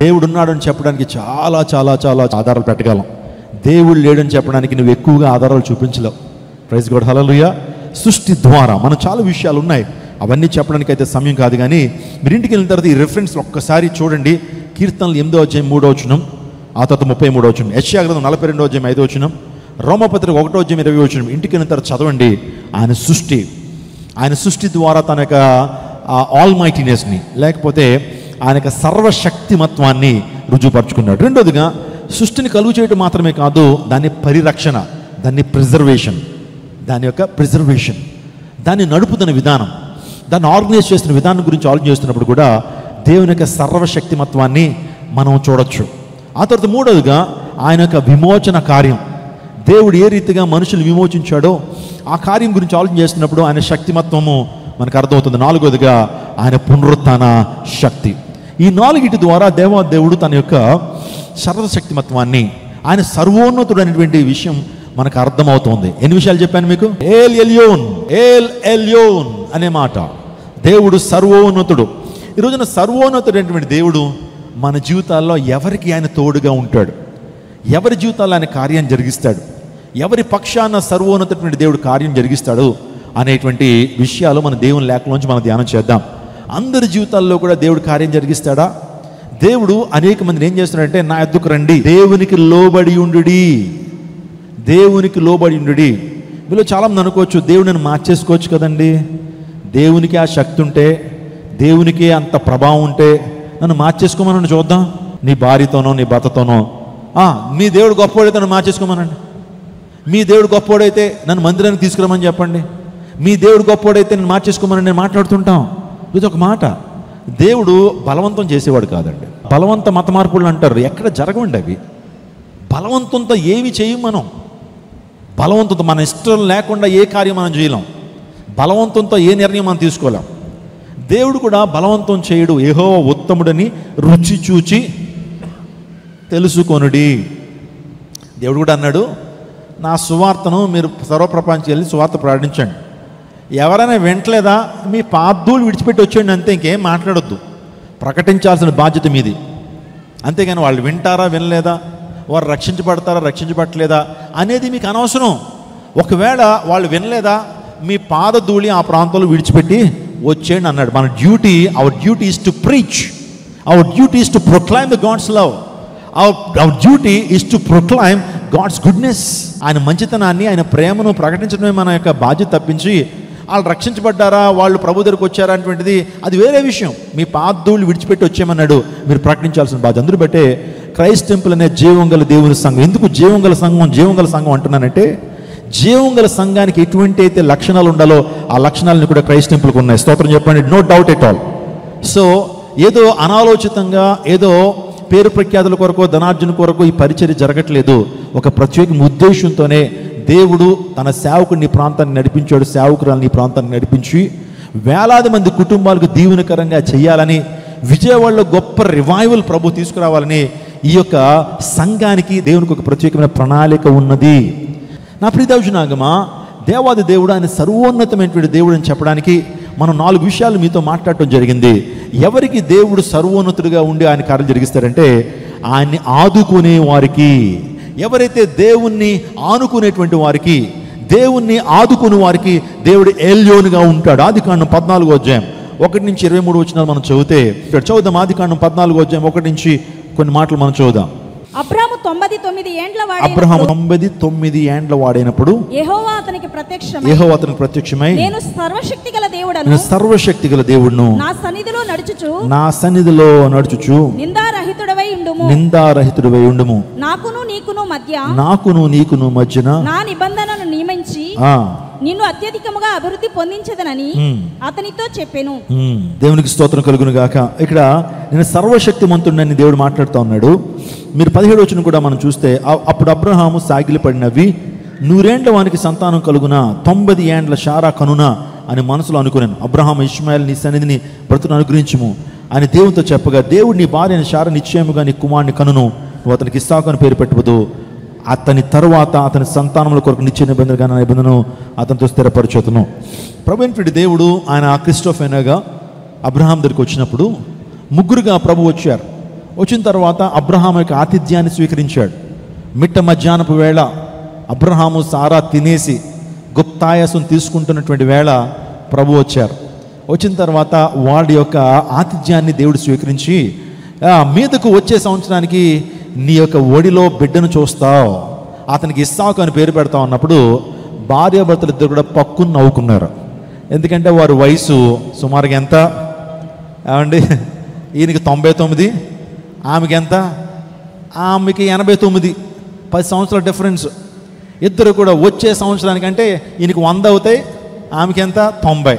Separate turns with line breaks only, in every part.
దేవుడు ఉన్నాడని చెప్పడానికి చాలా చాలా చాలా ఆధారాలు పెట్టగలం. దేవుడు లేడని చెప్పడానికి నువ్వు ఎక్కువగా ఆధారాలు చూపించలేవు. ప్రైజ్ గాడ్, హల్లెలూయా. సృష్టి ద్వారా మనం చాలా విషయాలు ఉన్నాయి, అవన్నీ చెప్పడానికి అయితే సమయం కాదు. కానీ మీరు ఇంటికి వెళ్ళిన తర్వాత ఈ రెఫరెన్స్ ఒక్కసారి చూడండి. కీర్తనలు 8వ అధ్యాయం 3వ వచనం, ఆ తర్వాత 33వ వచనం, యెషయా గ్రంథం 42వ అధ్యాయం 5వ వచనం, రోమపత్రిక 1వ అధ్యాయం 20వ వచనం. ఇంటికి వెళ్ళిన తర్వాత చదవండి. ఆయన సృష్టి ద్వారా తన యొక్క ఆల్మైటీనెస్ని, లేకపోతే ఆయన యొక్క సర్వశక్తిమత్వాన్ని రుజువుపరుచుకున్నాడు. రెండోదిగా సృష్టిని కలుగు చేయడం మాత్రమే కాదు, దాని పరిరక్షణ, దాని ప్రిజర్వేషన్, దాన్ని నడుపుతున్న విధానం, దాన్ని ఆర్గనైజ్ చేస్తున్న విధానం గురించి ఆలోచన చేస్తున్నప్పుడు కూడా దేవుని యొక్క సర్వశక్తిమత్వాన్ని మనం చూడొచ్చు. ఆ తర్వాత మూడవదిగా ఆయన యొక్క విమోచన కార్యం, దేవుడు ఏ రీతిగా మనుషులు విమోచించాడో ఆ కార్యం గురించి ఆలోచన చేస్తున్నప్పుడు ఆయన శక్తిమత్వము మనకు అర్థమవుతుంది. నాలుగవదిగా ఆయన పునరుత్థాన శక్తి. ఈ నాలుగిటి ద్వారా దేవుడు తన యొక్క సర్వశక్తిమత్వాన్ని, ఆయన సర్వోన్నతుడు అనేటువంటి విషయం మనకు అర్థమవుతుంది. ఎన్ని విషయాలు చెప్పాను మీకు? ఏల్ ఎల్యోన్ అనే మాట, దేవుడు సర్వోన్నతుడు. ఈ రోజున సర్వోన్నతుడైనటువంటి దేవుడు మన జీవితాల్లో ఎవరికి ఆయన తోడుగా ఉంటాడు, ఎవరి జీవితాల్లో ఆయన కార్యం జరిగిస్తాడు, ఎవరి పక్షాన సర్వోన్నతమైన దేవుడు కార్యం జరిగిస్తాడు అనేటువంటి విషయాలు మన దేవుని లేఖలోంచి మనం ధ్యానం చేద్దాం. అందరి జీవితాల్లో కూడా దేవుడు కార్యం జరిగిస్తాడా? దేవుడు అనేక మందిని ఏం చేస్తున్నాడంటే, నా ఎద్దుకు రండి, దేవునికి లోబడి ఉండుడి. వీళ్ళు చాలామంది అనుకోవచ్చు, దేవుడు నన్ను మార్చేసుకోవచ్చు కదండి, దేవునికి ఆ శక్తి ఉంటే, దేవునికి అంత ప్రభావం ఉంటే నన్ను మార్చేసుకోమని చూద్దాం. నీ భార్యతోనో నీ భర్తతోనో, మీ దేవుడు గొప్పవాడైతే నన్ను మార్చేసుకోమనండి, మీ దేవుడు గొప్పవాడైతే నన్ను మందిరానికి తీసుకురమని చెప్పండి, మీ దేవుడు గొప్పవాడైతే నేను మార్చేసుకోమని నేను మాట్లాడుతుంటాం. ఇది ఒక మాట. దేవుడు బలవంతం చేసేవాడు కాదండి. బలవంత మత మార్పులు అంటారు, ఎక్కడ జరగవండి అవి. బలవంతంతో ఏమి చేయం మనం. బలవంతంతో మన ఇష్టం లేకుండా ఏ కార్యం మనం చేయలేం. బలవంతంతో ఏ నిర్ణయం మనం తీసుకోలేం. దేవుడు కూడా బలవంతం చేయడు. యెహోవా ఉత్తముడని రుచి చూచి తెలుసుకొనుడి. దేవుడు కూడా అన్నాడు, నా సువార్తను మీరు సర్వప్రపంచం వెళ్ళి సువార్త ప్రకటించండి. ఎవరైనా వింటలేదా, మీ పాదులు విడిచిపెట్టి వచ్చేయండి, అంతే, ఇంకేం మాట్లాడొద్దు. ప్రకటించాల్సిన బాధ్యత మీది. అంతేగాని వాళ్ళు వింటారా వినలేదా, వారు రక్షించబడతారా రక్షించబడలేదా అనేది మీకు అనవసరం. ఒకవేళ వాళ్ళు వినలేదా, మీ పాదధూళి ఆ ప్రాంతంలో విడిచిపెట్టి వచ్చేయండి అన్నాడు. మన duty, our duty is to preach, our duty is to proclaim the God's love, our duty is to proclaim God's goodness. ఆయన మంచితనాన్ని, ఆయన ప్రేమను ప్రకటించడమే మన యొక్క బాధ్యత తప్పించి వాళ్ళు రక్షించబడ్డారా, వాళ్ళు ప్రభు దగ్గరకు వచ్చారా అటువంటిది అది వేరే విషయం. మీ పాదధూళి విడిచిపెట్టి వచ్చేయమన్నాడు, మీరు ప్రకటించాల్సిన బాధ్యత. అందుకు బట్టే క్రైస్ట్ టెంపుల్ అనే జీవంగల దేవుని సంఘం. ఎందుకు జీవంగల సంఘం అంటున్నానంటే, జీవంగల సంఘానికి ఎటువంటి అయితే లక్షణాలు ఉండాలో ఆ లక్షణాలను కూడా క్రైస్ట్ టెంపుల్కి ఉన్నాయి. స్తోత్రం చెప్పండి, no doubt at all. So ఏదో అనాలోచితంగా, ఏదో పేరు ప్రఖ్యాతుల కొరకు, ధనార్జన కొరకు ఈ పరిచర్య జరగట్లేదు. ఒక ప్రత్యేక ఉద్దేశంతోనే దేవుడు తన సేవకుడిని ప్రాంతాన్ని నడిపించాడు, సేవకురాలని ప్రాంతాన్ని నడిపించి వేలాది మంది కుటుంబాలకు దీవెనకరంగా చేయాలని, విజయవాడలో గొప్ప రివైవల్ ప్రభు తీసుకురావాలని ఈ యొక్క సంఘానికి దేవునికి ఒక ప్రత్యేకమైన ప్రణాళిక ఉన్నది. నా ప్రియదర్శనాగమా, దేవాది దేవుడు ఆయన సర్వోన్నతమైనటువంటి దేవుడు అని చెప్పడానికి మనం 4 విషయాలు మీతో మాట్లాడటం జరిగింది. ఎవరికి దేవుడు సర్వోన్నతుడిగా ఉండి ఆయన కార్యం జరిగిస్తారంటే, ఆయన్ని ఆదుకునే వారికి, ఎవరైతే దేవుణ్ణి ఆనుకునేటువంటి వారికి, దేవుణ్ణి ఆదుకునే వారికి దేవుడు ఎల్యోనుగా ఉంటాడు. ఆదికాండం 14వ అధ్యాయం 1 నుంచి 23 వచనాలు మనం చదివితే, ఇక్కడ చదువుదాం. ఆదికాండం 14వ అధ్యాయం 1 నుంచి కొన్ని మాటలు మనం చదువుదాం.
అబ్రాహాము 99
ఏండ్ల వాడైనప్పుడు
యెహోవా అతనికి ప్రత్యక్షమై, నేను సర్వశక్తిగల దేవుడను, నా సన్నిధిలో నడుచుచు నిందారహితుడవై ఉండుము, నాకును నీకును మధ్యన నా నిబంధనను నియమించి నిన్ను అత్యధికముగా అభివృద్ధి పొందించదనని అతనితో చెప్పాను. దేవునికి స్తోత్రం కలుగును గాక. ఇక్కడ నేను సర్వశక్తిమంతుడని దేవుడు మాట్లాడుతూ ఉన్నాడు. మీరు 17వ వచనం కూడా మనం చూస్తే, అప్పుడు అబ్రహాము సాగిలపడినవి 100 ఏండ్ల వానికి సంతానం కలుగున, 90 ఏండ్ల శారా కనున అని మనసులో అనుకున్నాను. అబ్రహాము, ఇష్మాయేల్ నీ సన్నిధిని బ్రతుకును అనుగ్రహించుము అని దేవునితో చెప్పగా, దేవుడు నీ భార్య శారా నిశ్చయముగా నీ కుమారుని కనును, నువ్వు అతనికి ఇస్సాకు అని పేరు పెట్టవద్దు, అతని తరువాత అతని సంతానముల కొరకు నిత్య నిబంధనను అతనితో స్థిరపరచును. ప్రభువైనటువంటి దేవుడు ఆయన క్రిస్టోఫెనాగా అబ్రహాం దగ్గరికి వచ్చినప్పుడు 3 ప్రభు వచ్చారు.
వచ్చిన తర్వాత అబ్రహాము యొక్క ఆతిథ్యాన్ని స్వీకరించాడు. మిట్ట మధ్యాహ్నపు వేళ అబ్రహాము సారా తినేసి గుప్తాయాసం తీసుకుంటున్నటువంటి వేళ ప్రభు వచ్చారు. వచ్చిన తర్వాత వాడి యొక్క ఆతిథ్యాన్ని దేవుడు స్వీకరించి, మీదకు వచ్చే సంవత్సరానికి నీ యొక్క ఒడిలో బిడ్డను చూస్తావు, అతనికి ఇస్సాకు అని పేరు పెడతావు అన్నప్పుడు భార్యాభర్తలు ఇద్దరు కూడా పక్కుని నవ్వుకున్నారు. ఎందుకంటే వారి వయసు సుమారుగా ఎంత ఏమండి, ఈయనకి 99, ఆమెకి ఎంత, ఆమెకి 89, 10 సంవత్సరాల డిఫరెన్స్. ఇద్దరు కూడా వచ్చే సంవత్సరానికి అంటే ఈయనకి 100 అవుతాయి, ఆమెకి ఎంత 90.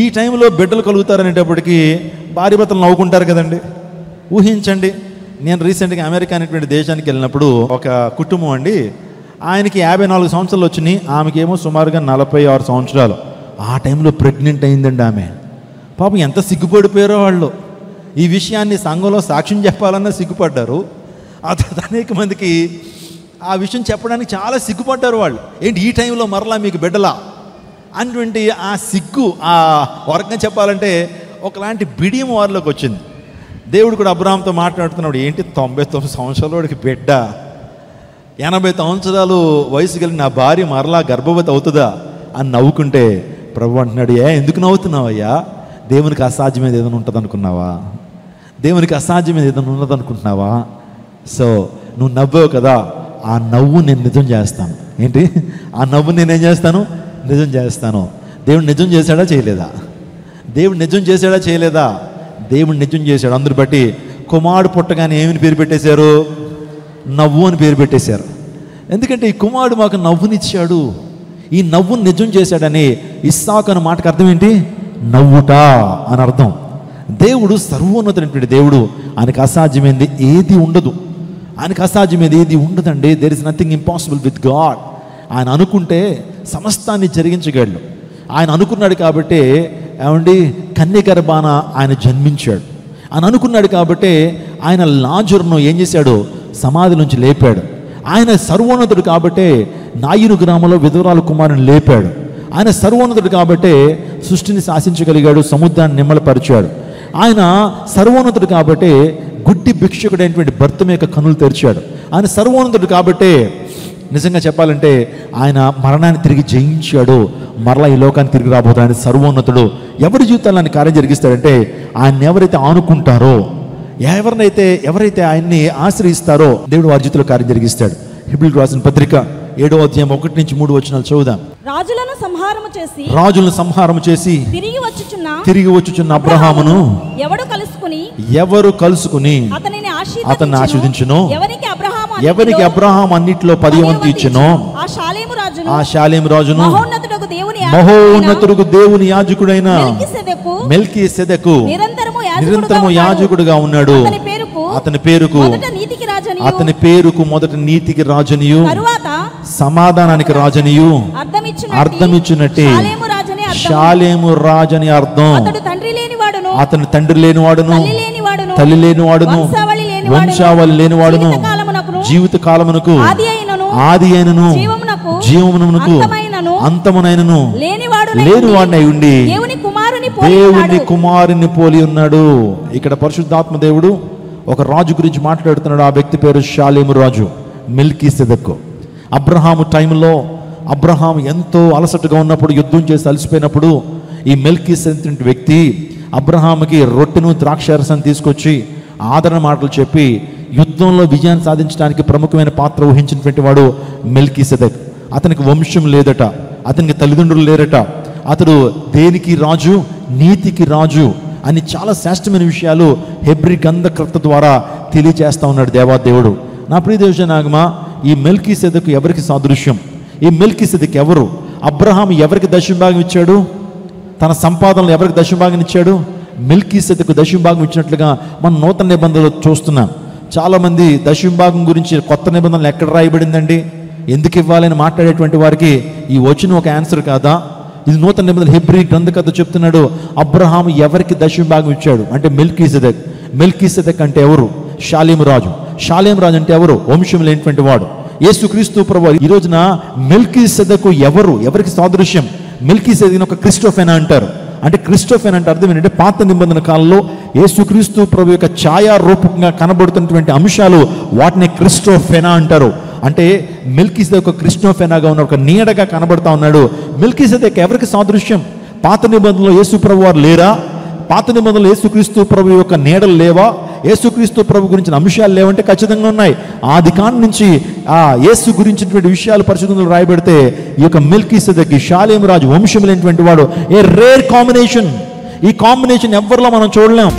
ఈ టైంలో బిడ్డలు కలుగుతారనేటప్పటికీ భార్యాభర్తలు నవ్వుకుంటారు కదండి. ఊహించండి, నేను రీసెంట్గా అమెరికా అనేటువంటి దేశానికి వెళ్ళినప్పుడు ఒక కుటుంబం అండి, ఆయనకి 54 సంవత్సరాలు వచ్చినాయి, ఆమెకి ఏమో సుమారుగా 46 సంవత్సరాలు. ఆ టైంలో ప్రెగ్నెంట్ అయిందండి ఆమె. పాపం ఎంత సిగ్గుపడిపోయారో వాళ్ళు. ఈ విషయాన్ని సంఘంలో సాక్ష్యం చెప్పాలన్నా సిగ్గుపడ్డారు. అనేక మందికి ఆ విషయం చెప్పడానికి చాలా సిగ్గుపడ్డారు వాళ్ళు. ఏంటి ఈ టైంలో మరలా మీకు బిడ్డలా అటువంటి ఆ సిగ్గు, ఆ వర్గం చెప్పాలంటే ఒకలాంటి బిడియం వారిలోకి వచ్చింది. దేవుడు కూడా అబ్రహాంతో మాట్లాడుతున్నాడు, ఏంటి 99 సంవత్సరాల వాడికి బిడ్డ, 80 సంవత్సరాలు వయసు కలిగిన నా భార్య మరలా గర్భవతి అవుతుందా అని నవ్వుకుంటే ప్రభు అంటున్నాడు, ఎందుకు నవ్వుతున్నావయ్యా? దేవునికి అసాధ్యమేది ఏదైనా ఉంటుంది అనుకున్నావా? దేవునికి అసాధ్యమేది ఏదైనా ఉన్నదనుకుంటున్నావా? సో నువ్వు నవ్వావు కదా, ఆ నవ్వు నేను నిజం చేస్తాను. ఏంటి ఆ నవ్వు నేనేం చేస్తాను? నిజం చేస్తాను. దేవుడు నిజం చేశాడా చేయలేదా? దేవుడు నిజం చేశాడా చేయలేదా? దేవుడు నిజం చేశాడు. అందరు బట్టి కుమారుడు పుట్టగానే ఏమని పేరు పెట్టేశారు? నవ్వు అని పేరు పెట్టేశారు. ఎందుకంటే ఈ కుమారుడు మాకు నవ్వునిచ్చాడు, ఈ నవ్వుని నిజం చేశాడని. ఇస్సాకు అనే మాటకు అర్థం ఏంటి? నవ్వుట అని అర్థం. దేవుడు సర్వోన్నతమైనటువంటి దేవుడు, ఆయనకు అసాధ్యమైంది ఏది ఉండదు. ఆయనకు అసాధ్యమైంది ఏది ఉండదండి. There is nothing impossible with God. ఆయన అనుకుంటే సమస్తాన్ని జరిగించగలడు. ఆయన అనుకున్నాడు కాబట్టి ఏమండి కన్య గర్భాన ఆయన జన్మించాడు. ఆయన అనుకున్నాడు కాబట్టి ఆయన లాజరును ఏం చేశాడు? సమాధి నుంచి లేపాడు. ఆయన సర్వోన్నతుడు కాబట్టే నాయిను గ్రామంలో విధవరాలు కుమారుని లేపాడు. ఆయన సర్వోన్నతుడు కాబట్టే సృష్టిని శాసించగలిగాడు, సముద్రాన్ని నిమ్మలపరిచాడు. ఆయన సర్వోన్నతుడు కాబట్టే గుడ్డి భిక్షకుడైనటువంటి భర్తమ యొక్క కన్నులు తెరిచాడు. ఆయన సర్వోన్నతుడు కాబట్టే నిజంగా చెప్పాలంటే ఆయన మరణాన్ని తిరిగి జయించాడు, మరలా ఈ లోకాన్ని తిరిగి రాబోతాడు. ఆయన సర్వోన్నతుడు. ఎవరి జీవితాల్లో ఆయన కార్యం జరిగిస్తాడంటే ఆయన ఎవరైతే ఆనుకుంటారో, ఎవరైతే ఆయన్ని ఆశ్రయిస్తారో దేవుడు వారి జీవితంలో కార్యం జరిగిస్తాడు. హెబ్రీయులకు రాసిన పత్రిక 7వ అధ్యాయం 1-3 వచనాలు చదువుదాం.
రాజులను సంహారము చేసి తిరిగి వచ్చుచున్న అబ్రహామును ఎవరు కలుసుకుని అతన్ని ఆశీర్వదించును, ఎవరికి అబ్రహాము అన్నిట్లో 10వ వంతు ఇచ్చెనో ఆ షాలేము రాజును మహోన్నతుడుగు దేవుని యాజకుడైన మెల్కీసెదెకు నిరంతరము యాజకుడుగా ఉన్నాడు. అతని పేరుకు మొదట నీతికి రాజనియు సమాధానానికి రాజనియు అర్థమిచ్చినట్టే షాలేము రాజని అర్థం. అతను తండ్రి లేనివాడును, తల్లి లేనివాడును, వంశావళి లేనివాడును, జీవిత కాలమునకు ఆది అయినను జీవమునకు అంతమునైనను లేనివాడినై ఉండి దేవుని కుమారుని పోలి ఉన్నాడు. ఇక్కడ పరిశుద్ధాత్మ దేవుడు ఒక రాజు గురించి మాట్లాడుతున్నాడు. ఆ వ్యక్తి పేరు షాలేము రాజు, మెల్కీసెదెకు. అబ్రహాము టైంలో అబ్రహాము ఎంతో అలసటగా ఉన్నప్పుడు, యుద్ధం చేసి అలసిపోయినప్పుడు ఈ మెల్కీసెదెకు వ్యక్తి అబ్రహాముకి రొట్టెను ద్రాక్షారసాన్ని తీసుకొచ్చి ఆదరణ మాటలు చెప్పి యుద్ధంలో విజయాన్ని సాధించడానికి ప్రముఖమైన పాత్ర వహించినటువంటి వాడు మెల్కీసెదెకు. అతనికి వంశం లేదట, అతనికి తల్లిదండ్రులు లేరట. అతడు దేనికి రాజు? నీతికి రాజు అని చాలా శ్రేష్టమైన విషయాలు హెబ్రీ గ్రంథకర్త ద్వారా తెలియజేస్తా ఉన్నాడు దేవాదేవుడు. నా ప్రియ దేవజనాగమా, ఈ మెల్కీసెదెకు ఎవరికి సాదృశ్యం? ఈ మెల్కీసెదెకు ఎవరు? అబ్రహాము ఎవరికి దశమభాగం ఇచ్చాడు? తన సంపాదనలు ఎవరికి దశమభాగం ఇచ్చాడు? మెల్కీసెదెకు దశమభాగం ఇచ్చినట్లుగా మనం నూతన నిబంధనలు చూస్తున్నాం. చాలామంది దశమభాగం గురించి కొత్త నిబంధనలు ఎక్కడ రాయబడిందండి, ఎందుకు ఇవ్వాలని మాట్లాడేటువంటి వారికి ఈ వచ్చిన ఒక ఆన్సర్ కాదా? ఇది నూతన నిబంధనలు హెబ్రీ గ్రంథకర్త చెప్తున్నాడు. అబ్రహాము ఎవరికి దశమభాగం ఇచ్చాడు అంటే మెల్కీసెదెకు. మెల్కీసెదెకు అంటే ఎవరు? షాలేము రాజు. షాలేము రాజు అంటే ఎవరు? వంశం లేనిటువంటి వాడు. యేసుక్రీస్తు ప్రభువు ఈ రోజున మెల్కీసెదెకు ఎవరు? ఎవరికి సాదృశ్యం? మెల్కీసెదెకుని ఒక క్రిస్టోఫెనా అంటారు.
అంటే క్రిస్టోఫెన్ అంటే అర్థం ఏంటంటే పాత నిబంధన కాలంలో యేసుక్రీస్తు ప్రభు యొక్క ఛాయారూపకంగా కనబడుతున్నటువంటి అంశాలు వాటిని క్రిస్టోఫెనా అంటారు. అంటే మెల్కీసెదెకు క్రిస్టోఫెనాగా ఉన్న ఒక నీడగా కనబడతా ఉన్నాడు. మెల్కీసెదెకు ఎవరికి సాదృశ్యం? పాత నిబంధనలో యేసు ప్రభు వారు లేరా? పాత నిబంధనలో యేసుక్రీస్తు ప్రభు యొక్క నీడలు లేవా? యేసుక్రీస్తు ప్రభు గురించిన అంశాలు లేవంటే ఖచ్చితంగా ఉన్నాయి. ఆది కాండం నుంచి ఆ యేసు గురించినటువంటి విషయాలు పరిశుద్ధంలో రాయబడితే ఈ యొక్క మెల్కీసెదెకు షాలేము రాజు వంశములైనటువంటి వాడు ఏ రేర్ కాంబినేషన్. ఈ కాంబినేషన్ ఎవరిలో మనం చూడలేం.